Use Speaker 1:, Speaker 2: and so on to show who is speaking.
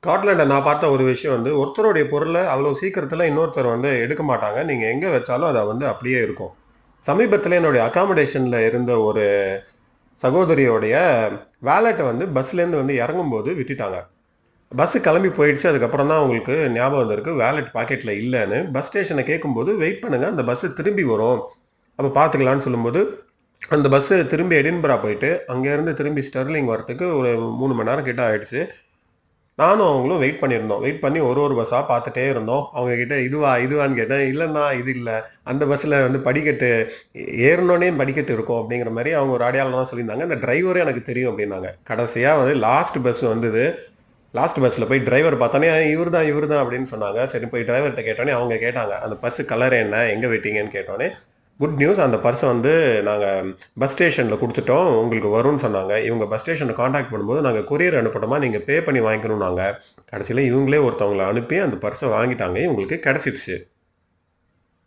Speaker 1: ஸ்காட்லாண்ட்ல நான் பார்த்த ஒரு விஷயம் வந்து, ஒருத்தருடைய பொருள அவ்வளோ சீக்கிரத்தில இன்னொருத்தர் வந்து எடுக்க மாட்டாங்க. நீங்க எங்க வச்சாலும் அது வந்து அப்படியே இருக்கும். சமீபத்தில என்னுடைய அக்காமடேஷன்ல இருந்த ஒரு சகோதரியோடைய வாலெட்ட வந்து பஸ்லேருந்து வந்து இறங்கும்போது விட்டுட்டாங்க. பஸ் கிளம்பி போயிடுச்சு. அதுக்கப்புறம் தான் அவங்களுக்கு ஞாபகம் வந்திருக்கு. வாலெட் பாக்கெட்ல இல்லன்னு. பஸ் ஸ்டேஷன்ல கேட்கும்போது, வெயிட் பண்ணுங்க. அந்த பஸ் திரும்பி வரும். அப்ப பார்த்துக்கலான்னு சொல்லும்போது, அந்த பஸ் திரும்பி எடின்பரா போயிட்டு, அங்கேருந்து திரும்பி ஸ்டெர்லிங் வரதுக்கு ஒரு 3 மணி நேரம் கிட்ட ஆயிடுச்சு. நானும் அவங்களும் வெயிட் பண்ணியிருந்தோம். வெயிட் பண்ணி ஒரு பஸ்ஸா பார்த்துட்டே இருந்தோம். அவங்க கிட்ட இதுவா? இதுவான்னு கேட்டேன். இல்லண்ணா இது இல்ல. அந்த பஸ்ல வந்து படிக்கட்டு ஏறுனோனே படிக்கட்டு இருக்கும் அப்படிங்கிற மாரி அவங்க ஒரு அடையாளம் தான் சொல்லியிருந்தாங்க. அந்த டிரைவரே எனக்கு தெரியும் அப்படின்னாங்க. கடைசியா வந்து லாஸ்ட் பஸ் வந்தது. லாஸ்ட் பஸ்ல போய் டிரைவர் பார்த்தோனே, இவரு தான் அப்படின்னு சொன்னாங்க. சரி போய் டிரைவர்ட்ட கேட்டோனே, அவங்க கேட்டாங்க. அந்த பர்ஸ் கலர் என்ன? எங்க விட்டீங்கன்னு கேட்டோனே, குட் நியூஸ் அந்த பர்ஸ வந்து நாங்க பஸ் ஸ்டேஷன்ல குடுத்துட்டோம். உங்களுக்கு வரும்னு சொன்னாங்க. இவங்க பஸ் ஸ்டேஷன்ல கான்டாக்ட் பண்ணும்போது, நாங்க கொரியர் அனுப்பட்டுமா? நீங்க பே பண்ணி வாங்கிக்கணும்னாங்க. கடைசியில இவங்களே ஒருத்தவங்கள அனுப்பி அந்த பர்ஸ வாங்கிட்டாங்க. இவங்களுக்கு கிடைச்சிடுச்சு.